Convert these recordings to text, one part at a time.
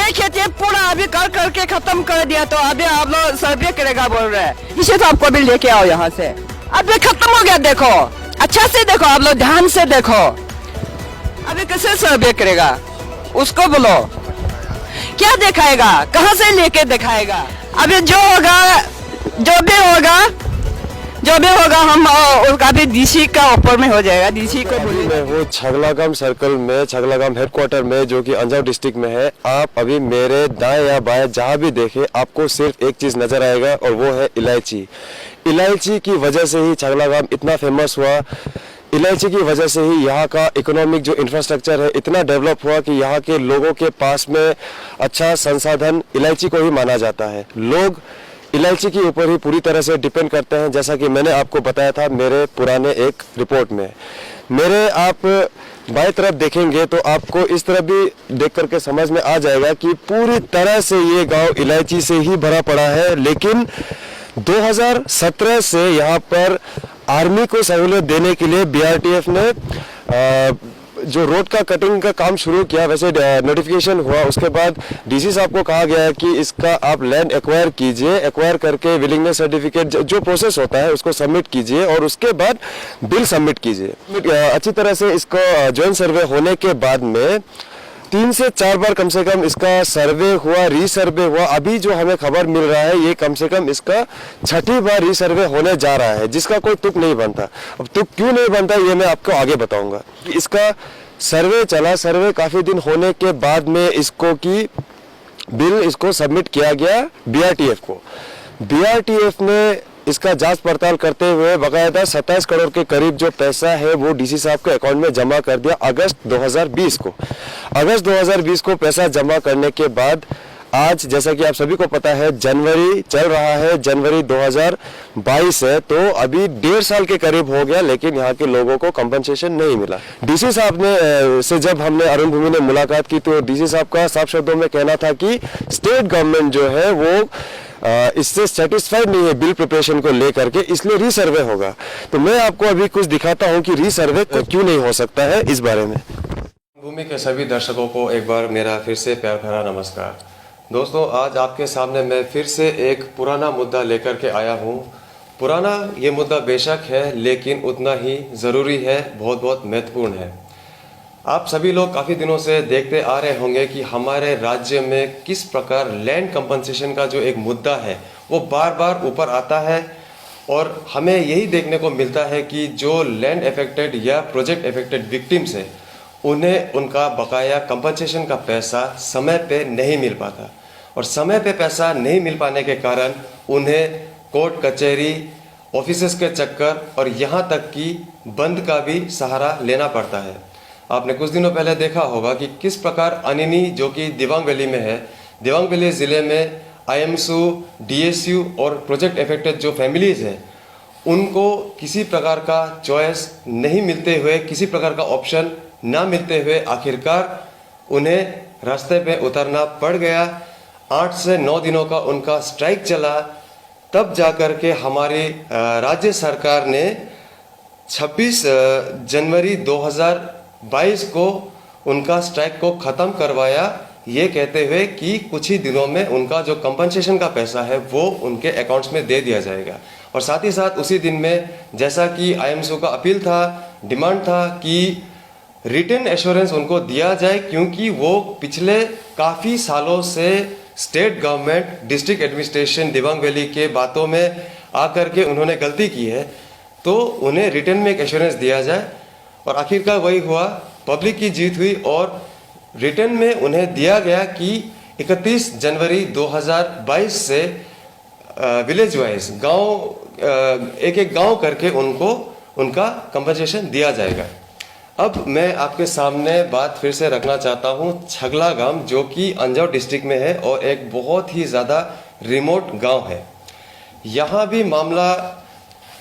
ये खेती पूरा अभी कर करके खत्म कर दिया, तो अभी आप लोग सर्वे करेगा बोल रहे हैं। इसे तो आपको भी लेके आओ यहाँ से। अभी खत्म हो गया, देखो अच्छा से देखो, आप लोग ध्यान से देखो। अभी कैसे सर्वे करेगा, उसको बोलो क्या दिखाएगा, कहाँ से लेके दिखाएगा। अभी जो होगा, जो भी होगा हम उसका भी डीसी का ऊपर में हो जाएगा। डीसी को बोलिए वो छगलागाम सर्कल में, छगलागाम हेडक्वार्टर में जो कि अंजाव डिस्ट्रिक्ट में है। आप अभी मेरे दाएं या बाएं जहां भी देखें आपको सिर्फ एक चीज नजर आएगा और वो है इलायची। इलायची की वजह से ही छगलागाम इतना फेमस हुआ। इलायची की वजह से ही यहाँ का इकोनॉमिक जो इंफ्रास्ट्रक्चर है इतना डेवलप हुआ कि यहाँ के लोगों के पास में अच्छा संसाधन इलायची को ही माना जाता है। लोग इलायची के ऊपर ही पूरी तरह से डिपेंड करते हैं, जैसा कि मैंने आपको बताया था मेरे पुराने एक रिपोर्ट में। मेरे आप बाएं तरफ देखेंगे तो आपको इस तरफ भी देख करके समझ में आ जाएगा कि पूरी तरह से ये गांव इलायची से ही भरा पड़ा है। लेकिन 2017 से यहाँ पर आर्मी को सहूलियत देने के लिए बीआरटीएफ ने जो रोड का कटिंग का काम शुरू किया, वैसे नोटिफिकेशन हुआ। उसके बाद डीसी साहब को कहा गया है कि इसका आप लैंड एक्वायर कीजिए, एक्वायर करके विलिंगनेस सर्टिफिकेट जो प्रोसेस होता है उसको सबमिट कीजिए और उसके बाद बिल सबमिट कीजिए। अच्छी तरह से इसको जॉइंट सर्वे होने के बाद में 3 से 4 बार कम से कम इसका सर्वे हुआ, रीसर्वे हुआ। अभी जो हमें खबर मिल रहा है ये कम से कम इसका 6ठी बार रीसर्वे होने जा रहा है, जिसका कोई तुक नहीं बनता। अब तुक क्यों नहीं बनता ये मैं आपको आगे बताऊंगा। इसका सर्वे चला, सर्वे काफी दिन होने के बाद में इसको की बिल इसको सबमिट किया गया बीआरटीएफ को। बीआरटीएफ ने इसका जांच पड़ताल करते हुए बकायदा 27 करोड़ के करीब जो पैसा है वो डीसी साहब के अकाउंट में जमा कर दिया अगस्त 2020 को। अगस्त 2020 को पैसा जमा करने के बाद आज जैसा कि आप सभी को पता है जनवरी चल रहा है, जनवरी 2022 है, तो अभी 1.5 साल के करीब हो गया, लेकिन यहाँ के लोगों को कंपनसेशन नहीं मिला। डीसी साहब ने से जब हमने अरुण भूमि ने मुलाकात की तो डीसी साहब का साफ शब्दों में कहना था कि स्टेट गवर्नमेंट जो है वो इससे सेटिस्फाइड नहीं है बिल प्रिपरेशन को लेकर के, इसलिए रीसर्वे होगा। तो मैं आपको अभी कुछ दिखाता हूं कि रीसर्वे क्यों नहीं हो सकता है इस बारे में। भूमि के सभी दर्शकों को एक बार मेरा फिर से प्यार भरा नमस्कार। दोस्तों, आज आपके सामने मैं फिर से एक पुराना मुद्दा लेकर के आया हूं। पुराना ये मुद्दा बेशक है, लेकिन उतना ही ज़रूरी है, बहुत बहुत महत्वपूर्ण है। आप सभी लोग काफ़ी दिनों से देखते आ रहे होंगे कि हमारे राज्य में किस प्रकार लैंड कंपनसेशन का जो एक मुद्दा है वो बार बार ऊपर आता है, और हमें यही देखने को मिलता है कि जो लैंड अफेक्टेड या प्रोजेक्ट अफेक्टेड विक्टिम्स है उन्हें उनका बकाया कंपनसेशन का पैसा समय पे नहीं मिल पाता, और समय पे पैसा नहीं मिल पाने के कारण उन्हें कोर्ट कचहरी ऑफिसेस के चक्कर और यहाँ तक कि बंद का भी सहारा लेना पड़ता है। आपने कुछ दिनों पहले देखा होगा कि किस प्रकार अनिनी जो कि दिबांग वैली में है, दिबांग वैली ज़िले में आईएमसू, डीएसयू और प्रोजेक्ट अफेक्टेड जो फैमिलीज़ हैं उनको किसी प्रकार का चॉइस नहीं मिलते हुए, किसी प्रकार का ऑप्शन ना मिलते हुए आखिरकार उन्हें रास्ते पे उतरना पड़ गया। 8 से 9 दिनों का उनका स्ट्राइक चला, तब जाकर के हमारी राज्य सरकार ने 26 जनवरी 2022 को उनका स्ट्राइक को ख़त्म करवाया, ये कहते हुए कि कुछ ही दिनों में उनका जो कंपनसेशन का पैसा है वो उनके अकाउंट्स में दे दिया जाएगा। और साथ ही साथ उसी दिन में जैसा कि आईएमसू का अपील था, डिमांड था कि रिटन एश्योरेंस उनको दिया जाए, क्योंकि वो पिछले काफ़ी सालों से state government, district administration Dibang valley के बातों में आकर के उन्होंने गलती की है, तो उन्हें रिटन में एक एश्योरेंस दिया जाए। और आखिरकार वही हुआ, पब्लिक की जीत हुई और रिटन में उन्हें दिया गया कि 31 जनवरी 2022 से विलेज वाइज गांव एक एक गांव करके उनको उनका कंपनसेशन दिया जाएगा। अब मैं आपके सामने बात फिर से रखना चाहता हूं छगलागाम, जो कि अंजाव डिस्ट्रिक्ट में है और एक बहुत ही ज़्यादा रिमोट गांव है। यहाँ भी मामला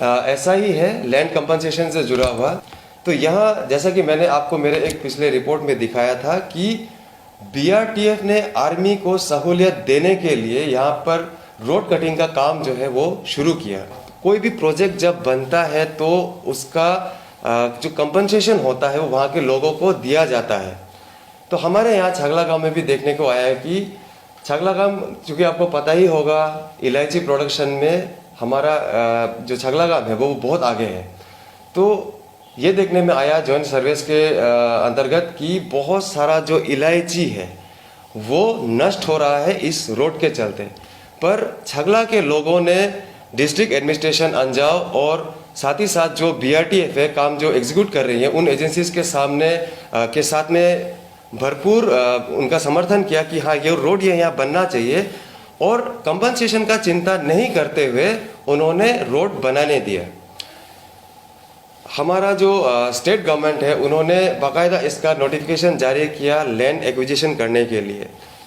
ऐसा ही है, लैंड कंपनसेशन से जुड़ा हुआ। तो यहाँ जैसा कि मैंने आपको मेरे एक पिछले रिपोर्ट में दिखाया था कि बीआरटीएफ ने आर्मी को सहूलियत देने के लिए यहाँ पर रोड कटिंग का काम जो है वो शुरू किया। कोई भी प्रोजेक्ट जब बनता है तो उसका जो कंपनसेशन होता है वो वहाँ के लोगों को दिया जाता है। तो हमारे यहाँ छगला गांव में भी देखने को आया है कि छगला गांव, चूँकि आपको पता ही होगा इलायची प्रोडक्शन में हमारा जो छगला गांव है वो बहुत आगे है। तो ये देखने में आया जॉइंट सर्विस के अंतर्गत कि बहुत सारा जो इलायची है वो नष्ट हो रहा है इस रोड के चलते। पर छगला के लोगों ने डिस्ट्रिक्ट एडमिनिस्ट्रेशन अंजाव और साथ ही साथ जो BRTF है काम जो एग्जीक्यूट कर रही है उन एजेंसीज के साथ में भरपूर उनका समर्थन किया कि हाँ ये रोड ये यहाँ बनना चाहिए, और कंपनसेशन का चिंता नहीं करते हुए उन्होंने रोड बनाने दिया। हमारा जो स्टेट गवर्नमेंट है उन्होंने बाकायदा इसका नोटिफिकेशन जारी किया लैंड एक्विजिशन करने के लिए।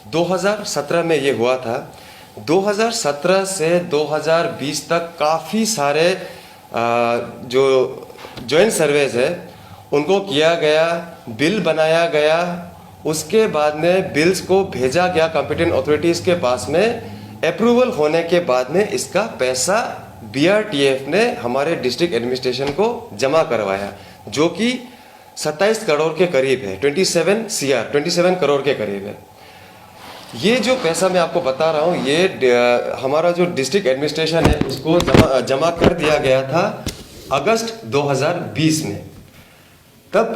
2017 में ये हुआ था। 2017 से 2020 तक काफ़ी सारे जो जॉइंट सर्वेज है उनको किया गया, बिल बनाया गया, उसके बाद में बिल्स को भेजा गया कॉम्पिटेंट अथॉरिटीज़ के पास में। अप्रूवल होने के बाद में इसका पैसा BRTF ने हमारे डिस्ट्रिक्ट एडमिनिस्ट्रेशन को जमा करवाया, जो कि 27 करोड़ के करीब है, 27 करोड़ के करीब है। ये जो पैसा मैं आपको बता रहा हूँ ये हमारा जो डिस्ट्रिक्ट एडमिनिस्ट्रेशन है उसको जमा कर दिया गया था अगस्त 2020 में। तब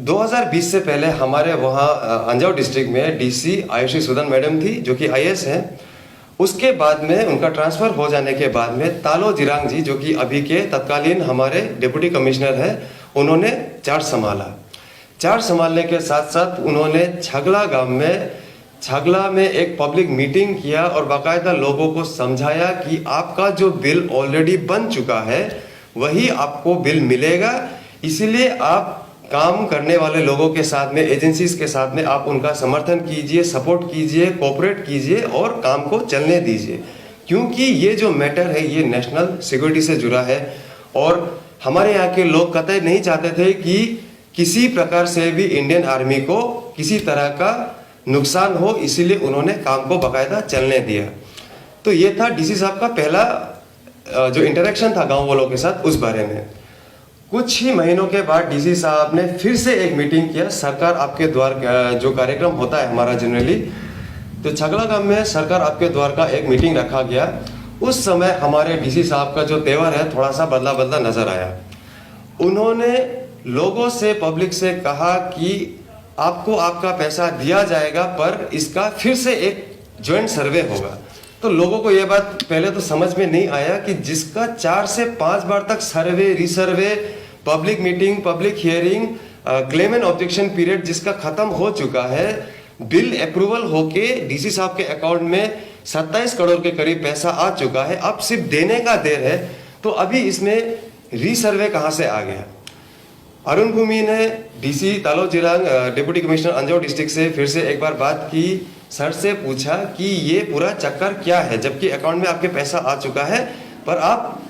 2020 से पहले हमारे वहाँ अंजाव डिस्ट्रिक्ट में DC आयुषी सुदन मैडम थी जो कि IAS हैं। उसके बाद में उनका ट्रांसफ़र हो जाने के बाद में तालो जिरांग जी जो कि अभी के तत्कालीन हमारे डिप्टी कमिश्नर हैं, उन्होंने चार्ज संभाला। चार्ज संभालने के साथ साथ उन्होंने छगला में एक पब्लिक मीटिंग किया और बाकायदा लोगों को समझाया कि आपका जो बिल ऑलरेडी बन चुका है वही आपको बिल मिलेगा, इसीलिए आप काम करने वाले लोगों के साथ में, एजेंसीज के साथ में आप उनका समर्थन कीजिए, सपोर्ट कीजिए, कोऑपरेट कीजिए और काम को चलने दीजिए, क्योंकि ये जो मैटर है ये नेशनल सिक्योरिटी से जुड़ा है। और हमारे यहाँ के लोग कतई नहीं चाहते थे कि किसी प्रकार से भी इंडियन आर्मी को किसी तरह का नुकसान हो, इसीलिए उन्होंने काम को बाकायदा चलने दिया। तो ये था DC साहब का पहला जो इंटरेक्शन था गाँव वालों के साथ उस बारे में। कुछ ही महीनों के बाद DC साहब ने फिर से एक मीटिंग किया। सरकार आपके द्वार जो कार्यक्रम होता है हमारा जनरली, तो छगला गांव में सरकार आपके द्वार का एक मीटिंग रखा गया। उस समय हमारे DC साहब का जो तेवर है थोड़ा सा बदला नजर आया। उन्होंने लोगों से, पब्लिक से कहा कि आपको आपका पैसा दिया जाएगा पर इसका फिर से एक जॉइंट सर्वे होगा। तो लोगों को यह बात पहले तो समझ में नहीं आया कि जिसका 4 से 5 बार तक survey, resurvey, public meeting, public hearing, claim and objection period जिसका खत्म हो चुका है, बिल अप्रूवल होके DC साहब के अकाउंट में 27 करोड़ के करीब पैसा आ चुका है, अब सिर्फ देने का देर है। तो अभी इसमें रीसर्वे कहाँ से आ गया? अरुण भूमि ने DC तालो जिरांग डिप्टी कमिश्नर अंजाव डिस्ट्रिक्ट से फिर से एक बार बात की, सर से पूछा कि ये पूरा चक्कर क्या है, जबकि अकाउंट में आपके पैसा आ चुका है पर आप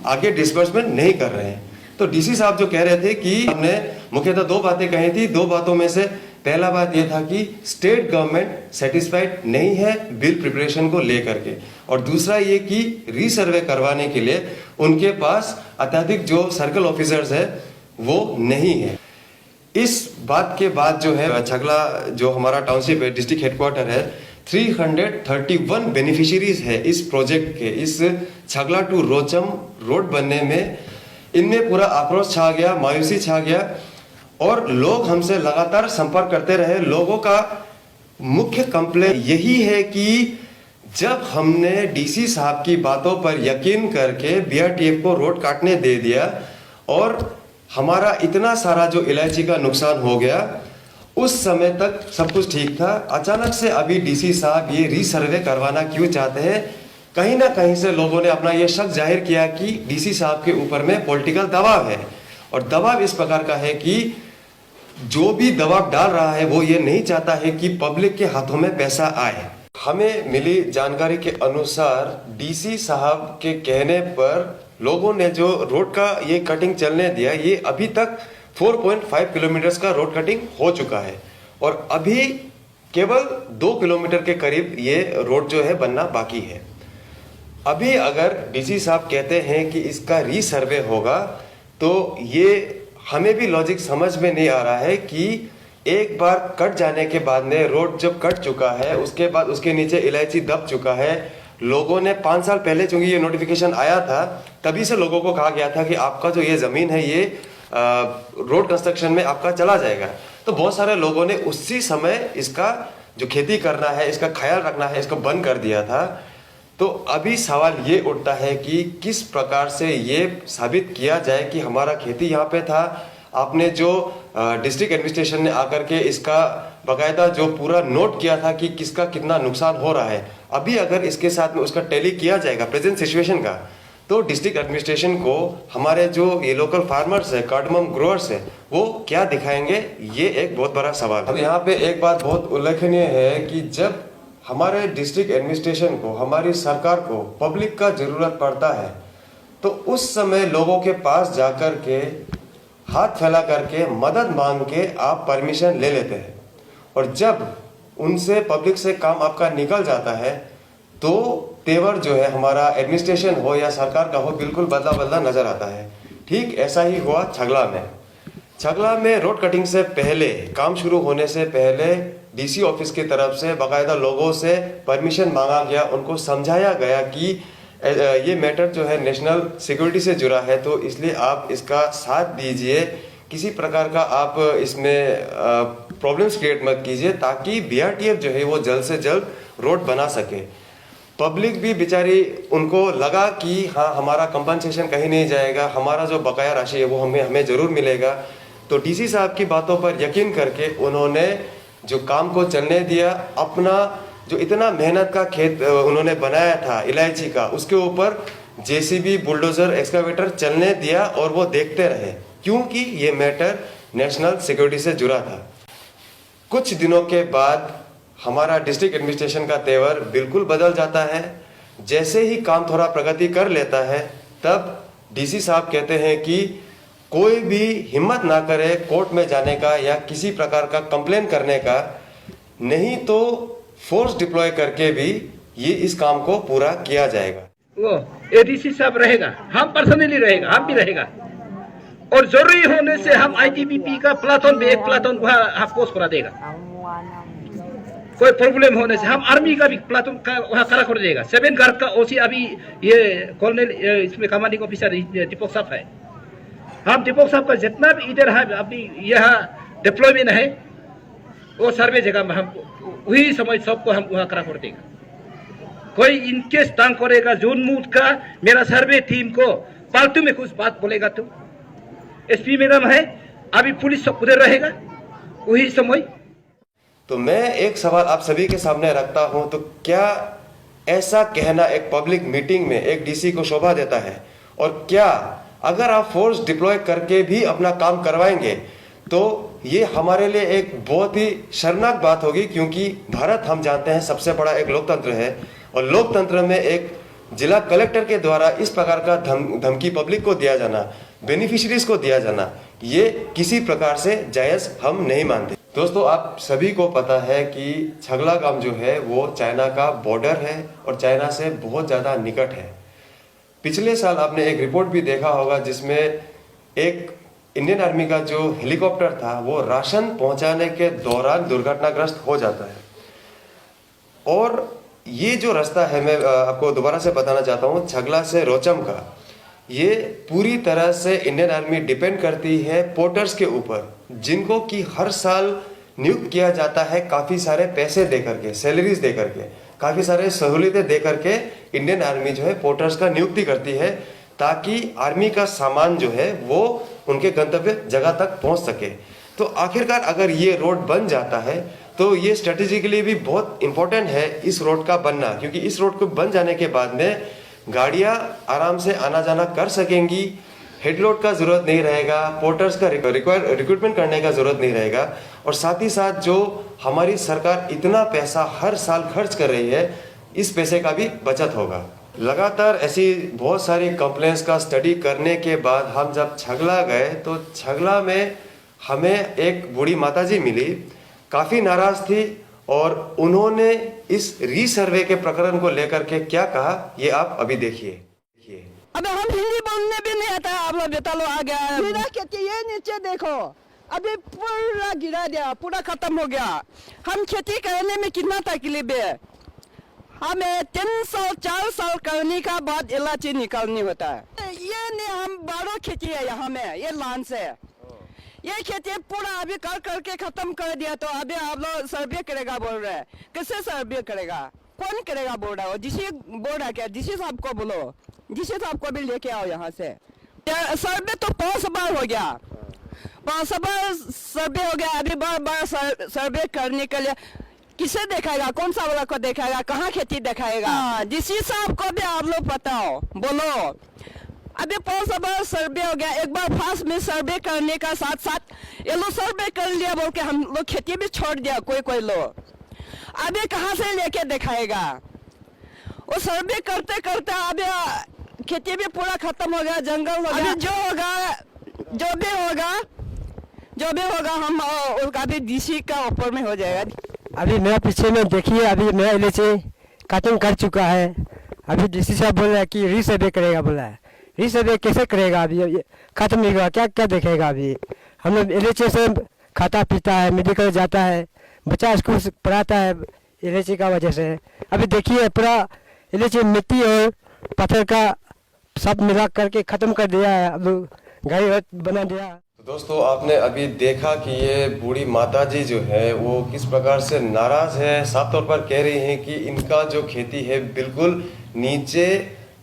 आगे डिस्बर्समेंट नहीं कर रहे हैं। तो DC साहब जो कह रहे थे कि हमने मुख्यतः 2 बातें कही थी। 2 बातों में से पहला बात यह था कि स्टेट गवर्नमेंट सेटिस्फाइड नहीं है बिल प्रिपरेशन को लेकर के, और दूसरा ये कि रीसर्वे करवाने के लिए उनके पास अत्यधिक जो सर्कल ऑफिसर्स है वो नहीं है। इस बात के बाद जो है छगला जो हमारा टाउनशिप है, डिस्ट्रिक्ट हेडक्वार्टर है, 331 बेनिफिशियरीज है इस प्रोजेक्ट के, इस छगला टू रोचम रोड बनने में। इनमें पूरा आक्रोश छा गया, मायूसी छा गया और लोग हमसे लगातार संपर्क करते रहे। लोगों का मुख्य कंप्लेंट यही है कि जब हमने DC साहब की बातों पर यकीन करके BRTF को रोड काटने दे दिया और हमारा इतना सारा जो इलायची का नुकसान हो गया, उस समय तक सब कुछ ठीक था। अचानक से अभी DC साहब ये रीसर्वे करवाना क्यों चाहते हैं? कहीं ना कहीं से लोगों ने अपना ये शक जाहिर किया कि DC साहब के ऊपर में पॉलिटिकल दबाव है, और दबाव इस प्रकार का है कि जो भी दबाव डाल रहा है वो ये नहीं चाहता है कि पब्लिक के हाथों में पैसा आए। हमें मिली जानकारी के अनुसार DC साहब के कहने पर लोगों ने जो रोड का ये कटिंग चलने दिया, ये अभी तक 4.5 किलोमीटर का रोड कटिंग हो चुका है और अभी केवल 2 किलोमीटर के करीब ये रोड जो है बनना बाकी है। अभी अगर DC साहब कहते हैं कि इसका रीसर्वे होगा, तो ये हमें भी लॉजिक समझ में नहीं आ रहा है कि एक बार कट जाने के बाद में रोड जब कट चुका है उसके बाद उसके नीचे इलायची दब चुका है। लोगों ने 5 साल पहले चूंकि ये नोटिफिकेशन आया था तभी से लोगों को कहा गया था कि आपका जो ये ज़मीन है ये रोड कंस्ट्रक्शन में आपका चला जाएगा। तो बहुत सारे लोगों ने उसी समय इसका जो खेती करना है, इसका ख्याल रखना है, इसको बंद कर दिया था। तो अभी सवाल ये उठता है कि किस प्रकार से ये साबित किया जाए कि हमारा खेती यहाँ पे था। आपने जो डिस्ट्रिक्ट एडमिनिस्ट्रेशन ने आकर के इसका बकायदा जो पूरा नोट किया था कि किसका कितना नुकसान हो रहा है, अभी अगर इसके साथ में उसका टैली किया जाएगा प्रेजेंट सिचुएशन का, तो डिस्ट्रिक्ट एडमिनिस्ट्रेशन को हमारे जो ये लोकल फार्मर्स है, कार्डमम ग्रोअर्स है, वो क्या दिखाएंगे, ये एक बहुत बड़ा सवाल। अब यहाँ पे एक बात बहुत उल्लेखनीय है कि जब हमारे डिस्ट्रिक्ट एडमिनिस्ट्रेशन को, हमारी सरकार को पब्लिक का जरूरत पड़ता है तो उस समय लोगों के पास जाकर के हाथ फैला करके मदद मांग के आप परमिशन ले लेते हैं, और जब उनसे पब्लिक से काम आपका निकल जाता है तो तेवर जो है हमारा एडमिनिस्ट्रेशन हो या सरकार का हो बिल्कुल बदला बदला नजर आता है। ठीक ऐसा ही हुआ छगला में। छगला में रोड कटिंग से पहले, काम शुरू होने से पहले डीसी ऑफिस की तरफ से बाकायदा लोगों से परमिशन मांगा गया, उनको समझाया गया कि ये मैटर जो है नेशनल सिक्योरिटी से जुड़ा है, तो इसलिए आप इसका साथ दीजिए, किसी प्रकार का आप इसमें प्रॉब्लम्स क्रिएट मत कीजिए, ताकि बीआरटीएफ जो है वो जल्द से जल्द रोड बना सके। पब्लिक भी बेचारी, उनको लगा कि हाँ हमारा कंपनसेशन कहीं नहीं जाएगा, हमारा जो बकाया राशि है वो हमें जरूर मिलेगा। तो डीसी साहब की बातों पर यकीन करके उन्होंने जो काम को चलने दिया, अपना जो इतना मेहनत का खेत उन्होंने बनाया था इलायची का, उसके ऊपर जेसीबी, बुलडोजर, एक्सकावेटर चलने दिया और वो देखते रहे, क्योंकि ये मैटर नेशनल सिक्योरिटी से जुड़ा था। कुछ दिनों के बाद हमारा डिस्ट्रिक्ट एडमिनिस्ट्रेशन का तेवर बिल्कुल बदल जाता है। जैसे ही काम थोड़ा प्रगति कर लेता है तब डीसी साहब कहते हैं कि कोई भी हिम्मत ना करे कोर्ट में जाने का या किसी प्रकार का कंप्लेन करने का, नहीं तो फोर्स डिप्लॉय करके भी ये इस काम को पूरा किया जाएगा। वो एडीसी साहब रहेगा, हम पर्सनली रहेगा, हम भी रहेगा, और जरूरी होने से हम आईटीबीपी का प्लाटून में एक प्लाटून वहाँ पोस्ट करा देगा। कोई प्रॉब्लम होने से हम आर्मी का भी प्लाटून का वहाँ खड़ा कर देगा। 7 गार्ड का ओसी अभी ये कॉलोनल इसमें कमांडिंग ऑफिसर दीपक साहब है। हम दीपक साहब का जितना भी इधर है अभी यहाँ डिप्लॉयमेंट है, वो सर्वे जगह में हम वही समय सबको हम वहाँ खड़ा कर देगा। कोई इनकेस तंग करेगा जून मूड का, मेरा सर्वे टीम को पालतू में कुछ बात बोलेगा तो एसपी मैडम है, अभी पुलिस सब उधर रहेगा वही समय। तो मैं एक सवाल आप सभी के सामने रखता हूं, तो क्या ऐसा कहना एक पब्लिक मीटिंग में एक डीसी को शोभा देता है? और क्या अगर आप फोर्स डिप्लॉय करके भी अपना काम करवाएंगे तो ये हमारे लिए एक बहुत ही शर्मनाक बात होगी, क्योंकि भारत हम जानते हैं सबसे बड़ा एक लोकतंत्र है, और लोकतंत्र में एक जिला कलेक्टर के द्वारा इस प्रकार का धमकी पब्लिक को दिया जाना, बेनिफिशियरीज को दिया जाना, ये किसी प्रकार से जायज हम नहीं मानते। दोस्तों, आप सभी को पता है कि छगला गांव जो है वो चाइना का बॉर्डर है और चाइना से बहुत ज़्यादा निकट है। पिछले साल आपने एक रिपोर्ट भी देखा होगा जिसमें एक इंडियन आर्मी का जो हेलीकॉप्टर था वो राशन पहुंचाने के दौरान दुर्घटनाग्रस्त हो जाता है। और ये जो रास्ता है, मैं आपको दोबारा से बताना चाहता हूँ, छगला से रोचम का, ये पूरी तरह से इंडियन आर्मी डिपेंड करती है पोर्टर्स के ऊपर, जिनको कि हर साल नियुक्त किया जाता है काफ़ी सारे पैसे दे करके, सैलरीज दे करके, काफ़ी सारे सहूलियतें दे करके इंडियन आर्मी जो है पोर्टर्स का नियुक्ति करती है, ताकि आर्मी का सामान जो है वो उनके गंतव्य जगह तक पहुंच सके। तो आखिरकार अगर ये रोड बन जाता है तो ये स्ट्रेटेजिकली भी बहुत इंपॉर्टेंट है इस रोड का बनना, क्योंकि इस रोड को बन जाने के बाद में गाड़ियां आराम से आना जाना कर सकेंगी, हेडलोड का जरूरत नहीं रहेगा, पोर्टर्स का रिक्रूटमेंट करने का जरूरत नहीं रहेगा, और साथ ही साथ जो हमारी सरकार इतना पैसा हर साल खर्च कर रही है, इस पैसे का भी बचत होगा। लगातार ऐसी बहुत सारी कंप्लेंट्स का स्टडी करने के बाद हम जब छगला गए तो छगला में हमें एक बूढ़ी माताजी मिली, काफ़ी नाराज थी, और उन्होंने इस रीसर्वे के प्रकरण को लेकर के क्या कहा ये आप अभी देखिए। अबे हम हिंदी बोलने भी नहीं आता, आप लोग बेटा लोग आ गया। ये नीचे देखो, अभी पूरा गिरा दिया, पूरा खत्म हो गया। हम खेती करने में कितना तकलीफ है, हमें 3 साल 4 साल करने का बाद इलायची निकालनी होता है। ये नहीं, हम 12 खेती है यहाँ में, ये लान से ये खेती पूरा अभी कर करके खत्म कर दिया। तो अभी आप लोग सर्वे करेगा बोल रहे हैं, किससे सर्वे करेगा, कौन करेगा बोल रहा हो? जिसे बोल रहा क्या, जिसे साहब को बोलो, जिसे साहब को भी लेके आओ यहाँ से। सर्वे तो 5 बार हो गया, 5 बार सर्वे हो गया। अभी बार बार सर्वे करने के लिए किसे दिखाएगा, कौन सा वाला को दिखाएगा, कहाँ खेती दिखाएगा? जिसे साहब को भी आप लोग बताओ, बोलो। अभी 5 बार सर्वे हो गया, एक बार फास्ट में सर्वे करने का साथ साथ ये लोग सर्वे कर लिया बोल के हम लोग खेती भी छोड़ दिया कोई लोग। अभी कहाँ से लेके दिखाएगा? वो सर्वे करते करते अभी खेती भी पूरा खत्म हो गया, जंगल हो गया। जो होगा, जो भी होगा हम उसका भी डीसी का ऊपर में हो जाएगा। अभी मेरा पीछे में देखिए, अभी मेरा इलायची कटिंग कर चुका है। अभी डीसी साहब बोल रहा है कि रीसर्वे करेगा, बोला है। रीसर्वे कैसे करेगा? अभी ये खत्म नहीं हुआ, क्या क्या देखेगा? अभी हम लोग इलायची से खाता पीता है, मेडिकल जाता है, बच्चा स्कूल से पढ़ाता है इलायची का वजह से। अभी देखिए पूरा इलायची मिट्टी और पत्थर का सब मिला करके खत्म कर दिया है, अब घर बना दिया। तो दोस्तों, आपने अभी देखा कि ये बूढ़ी माताजी जो है वो किस प्रकार से नाराज है। साफ तौर पर कह रही हैं कि इनका जो खेती है बिल्कुल नीचे,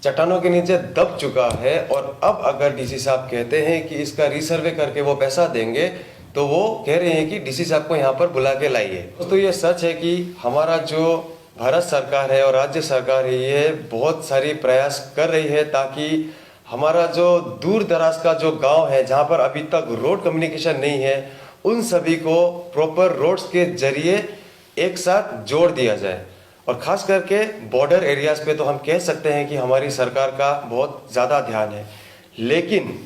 चट्टानों के नीचे दब चुका है, और अब अगर डीसी साहब कहते हैं कि इसका रीसर्वे करके वो पैसा देंगे, तो वो कह रहे हैं कि डीसी साहब को यहाँ पर बुला के लाइए। दोस्तों, ये सच है कि हमारा जो भारत सरकार है और राज्य सरकार है, ये बहुत सारी प्रयास कर रही है ताकि हमारा जो दूर दराज का जो गांव है, जहां पर अभी तक रोड कम्युनिकेशन नहीं है, उन सभी को प्रॉपर रोड्स के जरिए एक साथ जोड़ दिया जाए। और खास करके बॉर्डर एरियाज पे तो हम कह सकते हैं कि हमारी सरकार का बहुत ज़्यादा ध्यान है, लेकिन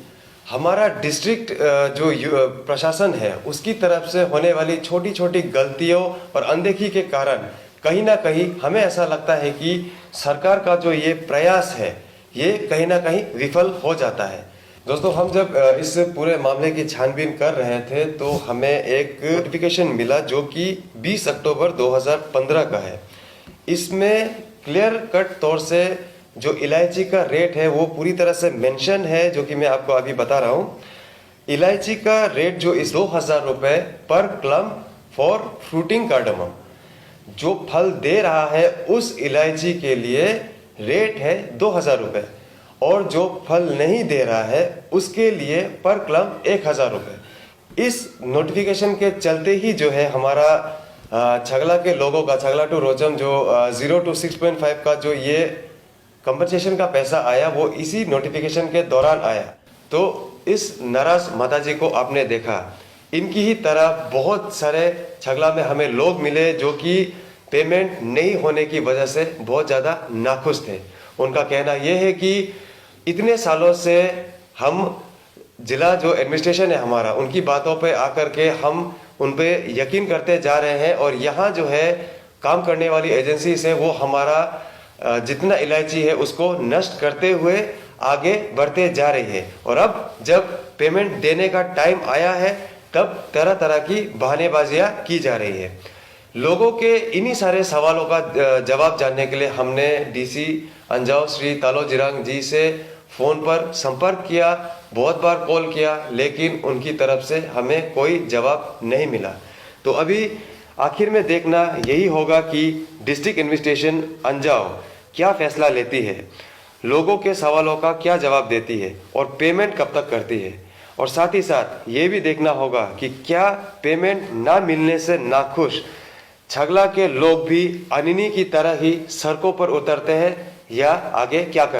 हमारा डिस्ट्रिक्ट जो प्रशासन है उसकी तरफ से होने वाली छोटी छोटी गलतियों और अनदेखी के कारण कहीं ना कहीं हमें ऐसा लगता है कि सरकार का जो ये प्रयास है ये कहीं ना कहीं विफल हो जाता है। दोस्तों, हम जब इस पूरे मामले की छानबीन कर रहे थे तो हमें एक नोटिफिकेशन मिला जो कि 20 अक्टूबर 2015 का है। इसमें क्लियर कट तौर से जो इलायची का रेट है वो पूरी तरह से मेंशन है, जो कि मैं आपको अभी बता रहा हूँ। इलायची का रेट जो इस 2000 रुपये पर क्लम फॉर फ्रूटिंग कार्डमम, जो फल दे रहा है उस इलायची के लिए रेट है 2000 रुपये, और जो फल नहीं दे रहा है उसके लिए पर क्लम 1000 रुपये। इस नोटिफिकेशन के चलते ही जो है हमारा छगला के लोगों का, छगला टू रोजम जो 0 to 6.5 का जो ये कंपनसेशन का पैसा आया वो इसी नोटिफिकेशन के दौरान आया। तो इस नाराज माताजी को आपने देखा, इनकी ही तरह बहुत सारे छगला में हमें लोग मिले जो कि पेमेंट नहीं होने की वजह से बहुत ज़्यादा नाखुश थे। उनका कहना यह है कि इतने सालों से हम जिला जो एडमिनिस्ट्रेशन है हमारा, उनकी बातों पे आकर के हम उन पे यकीन करते जा रहे हैं, और यहाँ जो है काम करने वाली एजेंसी से वो हमारा जितना इलायची है उसको नष्ट करते हुए आगे बढ़ते जा रही है। और अब जब पेमेंट देने का टाइम आया है तब तरह तरह की बहानेबाजियाँ की जा रही है। लोगों के इन्हीं सारे सवालों का जवाब जानने के लिए हमने डीसी अंजाव श्री तालो जिरांग जी से फ़ोन पर संपर्क किया, बहुत बार कॉल किया, लेकिन उनकी तरफ से हमें कोई जवाब नहीं मिला। तो अभी आखिर में देखना यही होगा कि डिस्ट्रिक्ट एडमिनिस्ट्रेशन अंजाव क्या फैसला लेती है, लोगों के सवालों का क्या जवाब देती है और पेमेंट कब तक करती है। और साथ ही साथ ये भी देखना होगा कि क्या पेमेंट ना मिलने से नाखुश छगला के लोग भी अनिनी की तरह ही सड़कों पर उतरते हैं या आगे क्या कर